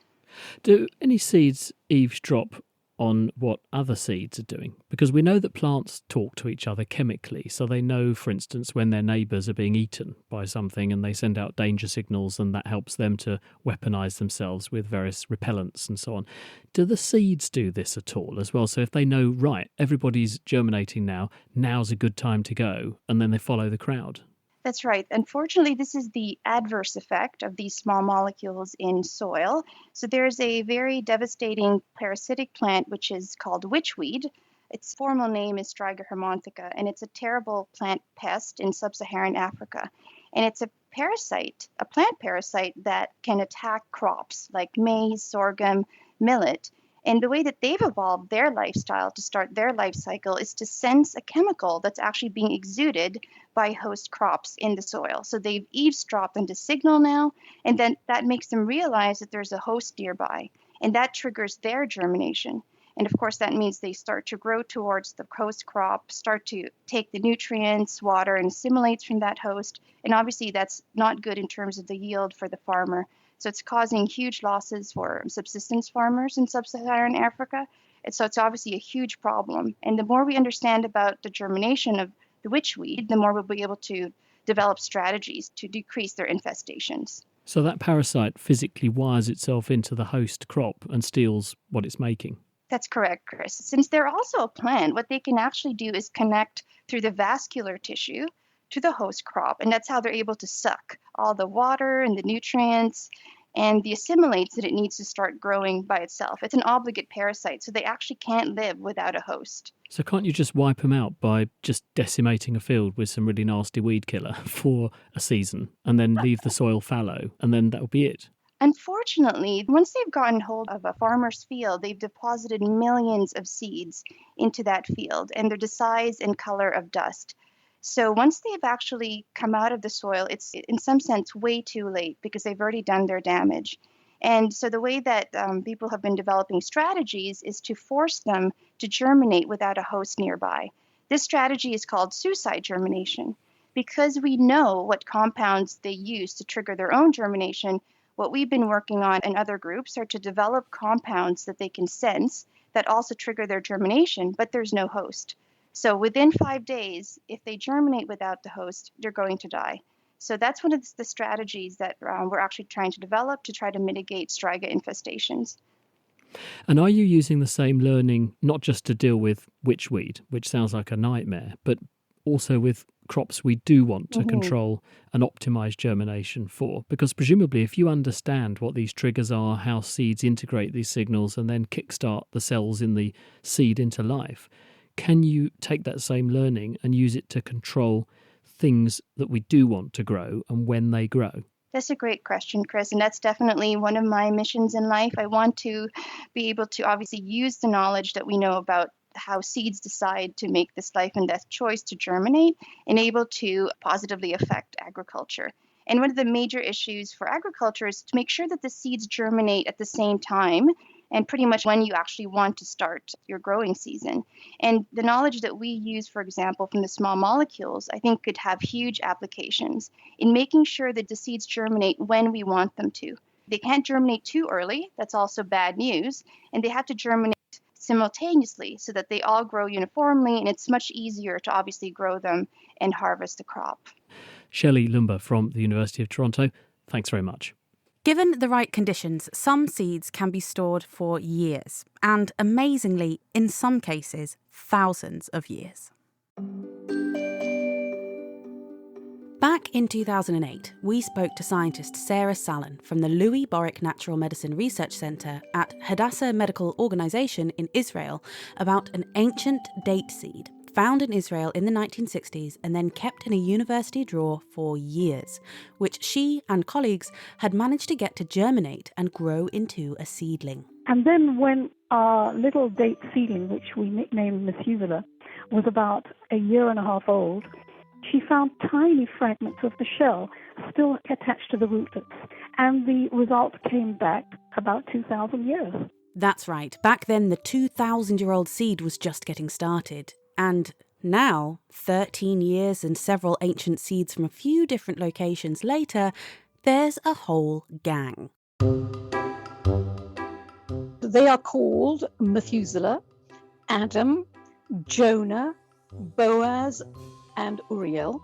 Do any seeds eavesdrop on what other seeds are doing? Because we know that plants talk to each other chemically, so they know, for instance, when their neighbours are being eaten by something and they send out danger signals, and that helps them to weaponise themselves with various repellents and so on. Do the seeds do this at all as well? So if they know, right, everybody's germinating now, now's a good time to go, and then they follow the crowd? That's right. Unfortunately, this is the adverse effect of these small molecules in soil. So there's a very devastating parasitic plant which is called witchweed. Its formal name is Striga hermontheca, and it's a terrible plant pest in sub-Saharan Africa. And it's a parasite, a plant parasite that can attack crops like maize, sorghum, millet. And the way that they've evolved their lifestyle to start their life cycle is to sense a chemical that's actually being exuded by host crops in the soil. So they've eavesdropped on the signal now, and then that makes them realize that there's a host nearby, and that triggers their germination. And of course, that means they start to grow towards the host crop, start to take the nutrients, water, and assimilates from that host. And obviously, that's not good in terms of the yield for the farmer. So it's causing huge losses for subsistence farmers in sub-Saharan Africa. And so it's obviously a huge problem. And the more we understand about the germination of the witchweed, the more we'll be able to develop strategies to decrease their infestations. So that parasite physically wires itself into the host crop and steals what it's making. That's correct, Chris. Since they're also a plant, what they can actually do is connect through the vascular tissue to the host crop, and that's how they're able to suck all the water and the nutrients and the assimilates that it needs to start growing by itself. It's an obligate parasite, so they actually can't live without a host. So can't you just wipe them out by just decimating a field with some really nasty weed killer for a season and then leave the soil fallow, and then that'll be it? Unfortunately, once they've gotten hold of a farmer's field, they've deposited millions of seeds into that field, and they're the size and color of dust. So once they've actually come out of the soil, it's in some sense way too late because they've already done their damage. And so the way that people have been developing strategies is to force them to germinate without a host nearby. This strategy is called suicide germination. Because we know what compounds they use to trigger their own germination, what we've been working on in other groups are to develop compounds that they can sense that also trigger their germination, but there's no host. So within 5 days, if they germinate without the host, they're going to die. So that's one of the strategies that we're actually trying to develop to try to mitigate Striga infestations. And are you using the same learning not just to deal with witchweed, which sounds like a nightmare, but also with crops we do want to control and optimize germination for? Because presumably if you understand what these triggers are, how seeds integrate these signals and then kickstart the cells in the seed into life, can you take that same learning and use it to control things that we do want to grow and when they grow? That's a great question, Chris, and that's definitely one of my missions in life. I want to be able to obviously use the knowledge that we know about how seeds decide to make this life and death choice to germinate and able to positively affect agriculture. And one of the major issues for agriculture is to make sure that the seeds germinate at the same time and pretty much when you actually want to start your growing season. And the knowledge that we use, for example, from the small molecules, I think could have huge applications in making sure that the seeds germinate when we want them to. They can't germinate too early, that's also bad news, and they have to germinate simultaneously so that they all grow uniformly, and it's much easier to obviously grow them and harvest the crop. Shelley Lumba from the University of Toronto, thanks very much. Given the right conditions, some seeds can be stored for years, and amazingly, in some cases, thousands of years. Back in 2008, we spoke to scientist Sarah Salon from the Louis Borick Natural Medicine Research Centre at Hadassah Medical Organization in Israel about an ancient date seed found in Israel in the 1960s and then kept in a university drawer for years, which she and colleagues had managed to get to germinate and grow into a seedling. And then when our little date seedling, which we nicknamed Methuselah, was about a year and a half old, she found tiny fragments of the shell still attached to the rootlets, and the result came back about 2,000 years. That's right. Back then, the 2,000-year-old seed was just getting started. And now, 13 years and several ancient seeds from a few different locations later, there's a whole gang. They are called Methuselah, Adam, Jonah, Boaz, and Uriel,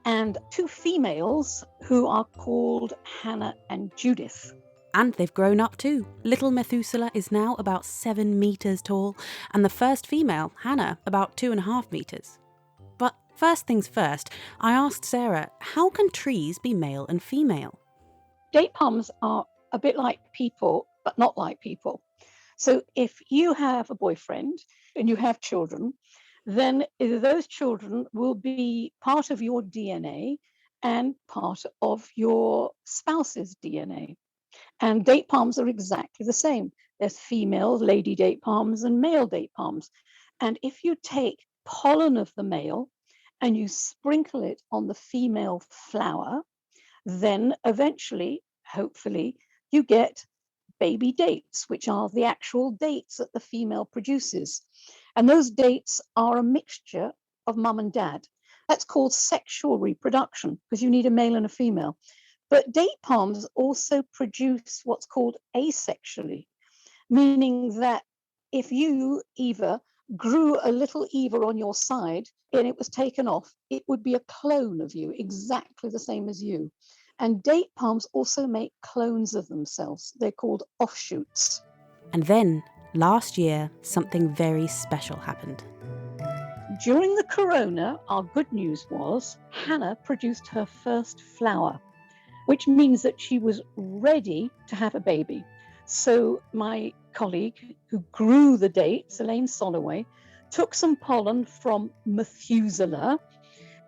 and two females who are called Hannah and Judith. And they've grown up too. Little Methuselah is now about 7 meters tall, and the first female, Hannah, about 2.5 meters. But first things first, I asked Sarah, how can trees be male and female? Date palms are a bit like people, but not like people. So if you have a boyfriend and you have children, then those children will be part of your DNA and part of your spouse's DNA. And date palms are exactly the same. There's female lady date palms and male date palms. And if you take pollen of the male and you sprinkle it on the female flower, then eventually, hopefully, you get baby dates, which are the actual dates that the female produces. And those dates are a mixture of mum and dad. That's called sexual reproduction because you need a male and a female. But date palms also produce what's called asexually, meaning that if you, Eva, grew a little Eva on your side and it was taken off, it would be a clone of you, exactly the same as you. And date palms also make clones of themselves. They're called offshoots. And then, last year, something very special happened. During the corona, our good news was Hannah produced her first flower, which means that she was ready to have a baby. So my colleague who grew the dates, Elaine Soloway, took some pollen from Methuselah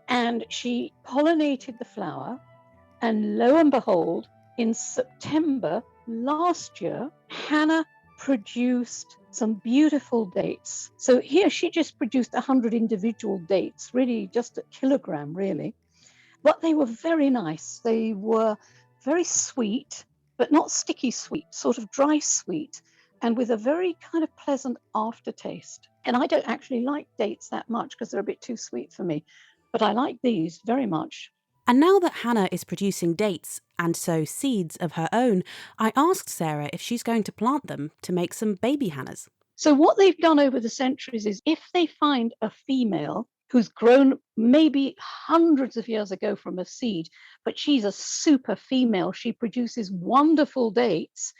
and she pollinated the flower. And lo and behold, in September last year, Hannah produced some beautiful dates. So here she just produced 100 individual dates, really just a kilogram, really. But they were very nice. They were very sweet, but not sticky sweet, sort of dry sweet, and with a very kind of pleasant aftertaste. And I don't actually like dates that much because they're a bit too sweet for me, but I like these very much. And now that Hannah is producing dates, and so seeds of her own, I asked Sarah if she's going to plant them to make some baby Hannahs. So what they've done over the centuries is if they find a female who's grown maybe hundreds of years ago from a seed, but she's a super female, she produces wonderful dates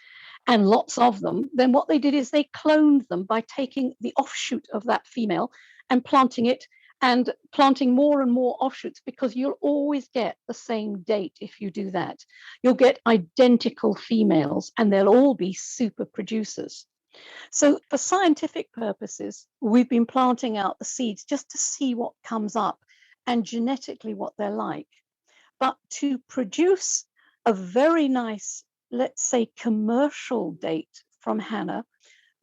and lots of them, then what they did is they cloned them by taking the offshoot of that female and planting it and planting more and more offshoots, because you'll always get the same date if you do that. You'll get identical females and they'll all be super producers. So for scientific purposes, we've been planting out the seeds just to see what comes up and genetically what they're like. But to produce a very nice, let's say, commercial date from Hannah,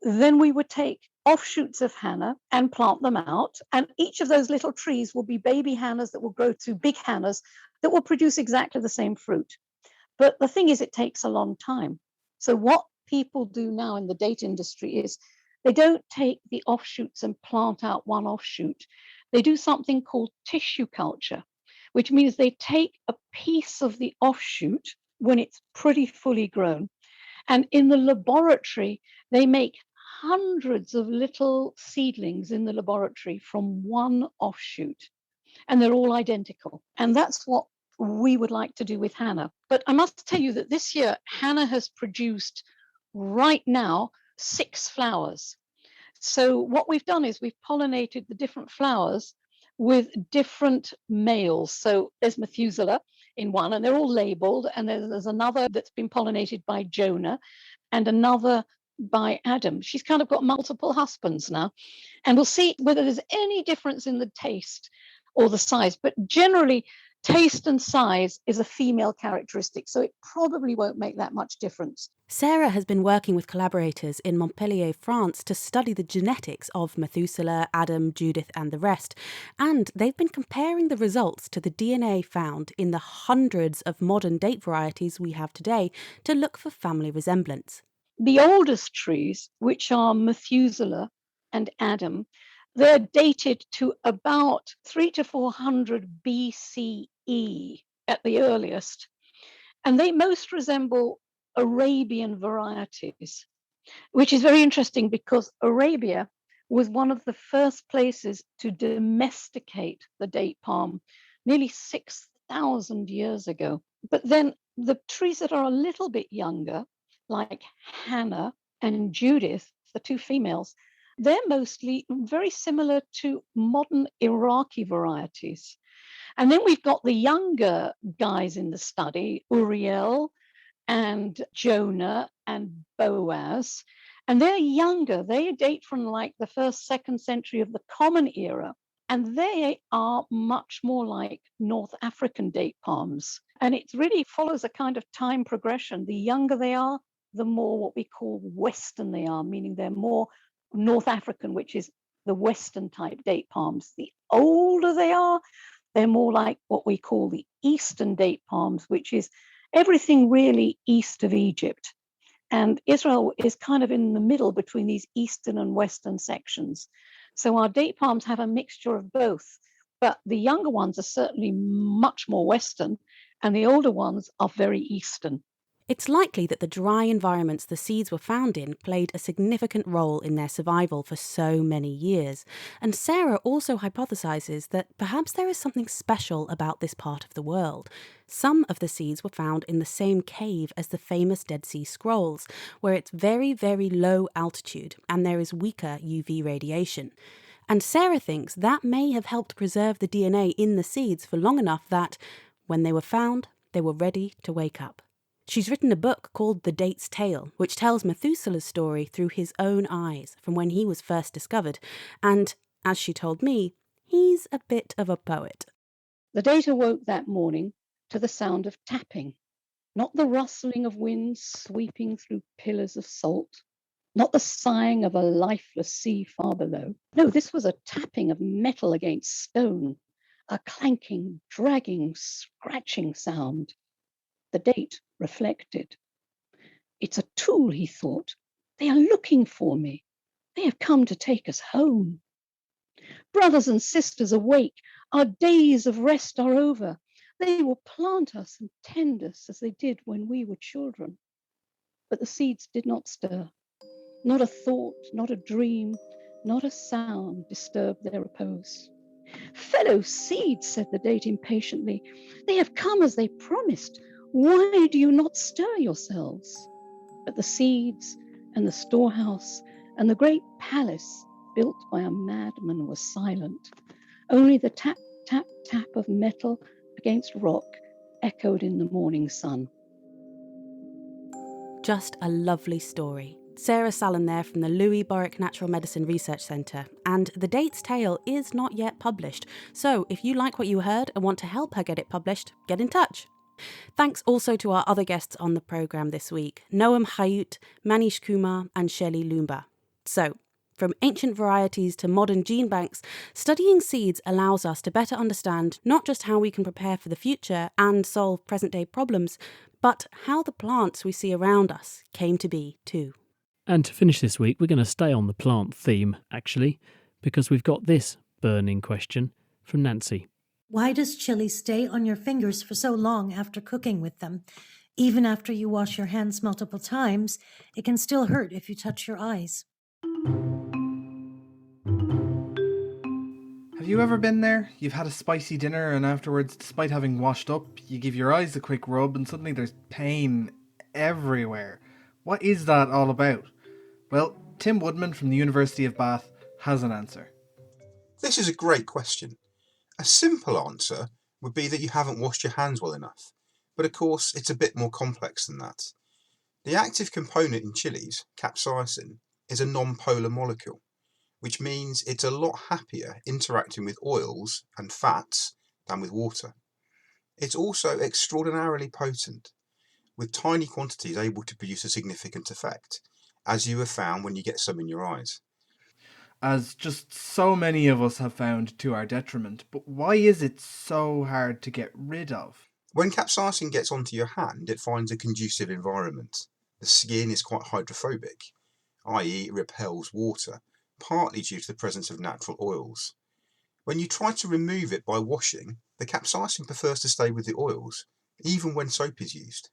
then we would take offshoots of Hannah and plant them out. And each of those little trees will be baby Hannahs that will grow to big Hannahs that will produce exactly the same fruit. But the thing is, it takes a long time. So what people do now in the date industry is they don't take the offshoots and plant out one offshoot. They do something called tissue culture, which means they take a piece of the offshoot when it's pretty fully grown. And in the laboratory, they make hundreds of little seedlings in the laboratory from one offshoot, and they're all identical. And that's what we would like to do with Hannah. But I must tell you that this year, Hannah has produced right now 6 flowers. So what we've done is we've pollinated the different flowers with different males. So there's Methuselah in one, and they're all labeled. And there's another that's been pollinated by Jonah and another by Adam. She's kind of got multiple husbands now. And we'll see whether there's any difference in the taste or the size. But generally, taste and size is a female characteristic, so it probably won't make that much difference. Sarah has been working with collaborators in Montpellier, France, to study the genetics of Methuselah, Adam, Judith, and the rest. And they've been comparing the results to the DNA found in the hundreds of modern date varieties we have today to look for family resemblance. The oldest trees, which are Methuselah and Adam, they're dated to about 300 to 400 BCE at the earliest, and they most resemble Arabian varieties, which is very interesting because Arabia was one of the first places to domesticate the date palm nearly 6,000 years ago. But then the trees that are a little bit younger, like Hannah and Judith, the 2 females, they're mostly very similar to modern Iraqi varieties. And then we've got the younger guys in the study, Uriel and Jonah and Boaz. And they're younger. They date from like the 1st, 2nd century of the Common Era. And they are much more like North African date palms. And it really follows a kind of time progression. The younger they are, the more what we call Western they are, meaning they're more North African, which is the Western type date palms. The older they are, they're more like what we call the Eastern date palms, which is everything really east of Egypt. And Israel is kind of in the middle between these Eastern and Western sections. So our date palms have a mixture of both, but the younger ones are certainly much more Western, and the older ones are very Eastern. It's likely that the dry environments the seeds were found in played a significant role in their survival for so many years. And Sarah also hypothesizes that perhaps there is something special about this part of the world. Some of the seeds were found in the same cave as the famous Dead Sea Scrolls, where it's very, very low altitude and there is weaker UV radiation. And Sarah thinks that may have helped preserve the DNA in the seeds for long enough that, when they were found, they were ready to wake up. She's written a book called The Date's Tale, which tells Methuselah's story through his own eyes from when he was first discovered. And, as she told me, he's a bit of a poet. The date awoke that morning to the sound of tapping, not the rustling of winds sweeping through pillars of salt, not the sighing of a lifeless sea far below. No, this was a tapping of metal against stone, a clanking, dragging, scratching sound. The date reflected. It's a tool, he thought. They are looking for me. They have come to take us home. Brothers and sisters, awake. Our days of rest are over. They will plant us and tend us as they did when we were children. But the seeds did not stir. Not a thought, not a dream, not a sound disturbed their repose. Fellow seeds, said the date impatiently, they have come as they promised. Why do you not stir yourselves? But the seeds and the storehouse and the great palace built by a madman was silent. Only the tap, tap, tap of metal against rock echoed in the morning sun. Just a lovely story. Sarah Sallin there from the Louis Boric Natural Medicine Research Centre. And The Date's Tale is not yet published. So if you like what you heard and want to help her get it published, get in touch. Thanks also to our other guests on the programme this week, Noam Hayut, Manish Kumar and Shelley Loomba. So, from ancient varieties to modern gene banks, studying seeds allows us to better understand not just how we can prepare for the future and solve present-day problems, but how the plants we see around us came to be too. And to finish this week, we're going to stay on the plant theme, actually, because we've got this burning question from Nancy. Why does chili stay on your fingers for so long after cooking with them? Even after you wash your hands multiple times, it can still hurt if you touch your eyes. Have Have you ever been there? You've had a spicy dinner and afterwards, despite having washed up, you give your eyes a quick rub and suddenly there's pain everywhere. What is that all about? Well, Tim Woodman from the University of Bath has an answer. This is a great question. A simple answer would be that you haven't washed your hands well enough. But of course, it's a bit more complex than that. The active component in chilies, capsaicin, is a non-polar molecule, which means it's a lot happier interacting with oils and fats than with water. It's also extraordinarily potent, with tiny quantities able to produce a significant effect, as you have found when you get some in your eyes. As just so many of us have found to our detriment, but why is it so hard to get rid of? When capsaicin gets onto your hand, it finds a conducive environment. The skin is quite hydrophobic, i.e. it repels water, partly due to the presence of natural oils. When you try to remove it by washing, the capsaicin prefers to stay with the oils, even when soap is used.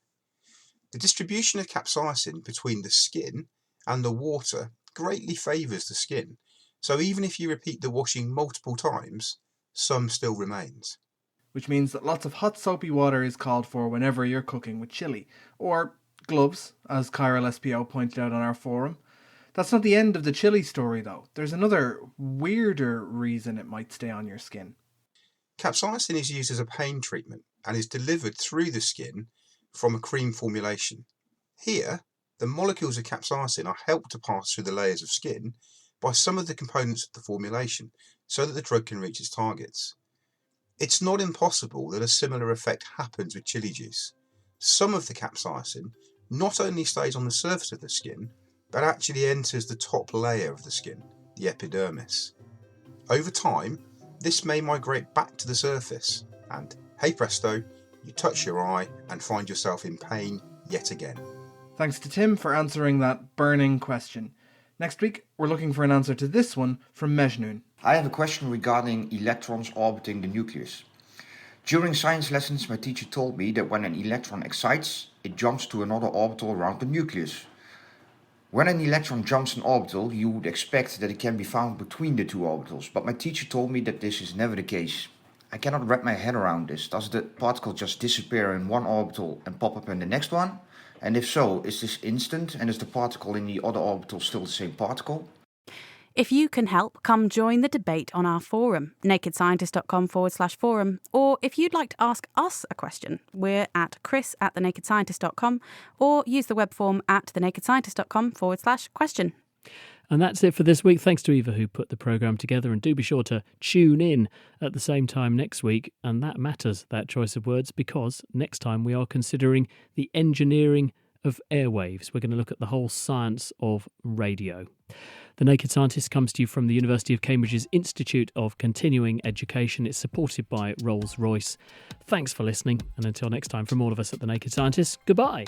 The distribution of capsaicin between the skin and the water greatly favours the skin, so even if you repeat the washing multiple times, some still remains. Which means that lots of hot soapy water is called for whenever you're cooking with chili, or gloves, as Chiral SPO pointed out on our forum. That's not the end of the chili story though. There's another, weirder reason it might stay on your skin. Capsaicin is used as a pain treatment and is delivered through the skin from a cream formulation. Here, the molecules of capsaicin are helped to pass through the layers of skin by some of the components of the formulation so that the drug can reach its targets. It's not impossible that a similar effect happens with chili juice. Some of the capsaicin not only stays on the surface of the skin, but actually enters the top layer of the skin, the epidermis. Over time, this may migrate back to the surface, and hey presto, you touch your eye and find yourself in pain yet again. Thanks to Tim for answering that burning question. Next week, we're looking for an answer to this one from Mejnoon. I have a question regarding electrons orbiting the nucleus. During science lessons, my teacher told me that when an electron excites, it jumps to another orbital around the nucleus. When an electron jumps an orbital, you would expect that it can be found between the two orbitals, but my teacher told me that this is never the case. I cannot wrap my head around this. Does the particle just disappear in one orbital and pop up in the next one? And if so, is this instant, and is the particle in the other orbital still the same particle? If you can help, come join the debate on our forum, nakedscientist.com/forum, or if you'd like to ask us a question, we're at chris@thenakedscientist.com, or use the web form at thenakedscientist.com/question. And that's it for this week. Thanks to Eva who put the programme together, and do be sure to tune in at the same time next week. And that matters, that choice of words, because next time we are considering the engineering of airwaves. We're going to look at the whole science of radio. The Naked Scientist comes to you from the University of Cambridge's Institute of Continuing Education. It's supported by Rolls-Royce. Thanks for listening, and until next time, from all of us at The Naked Scientist, goodbye.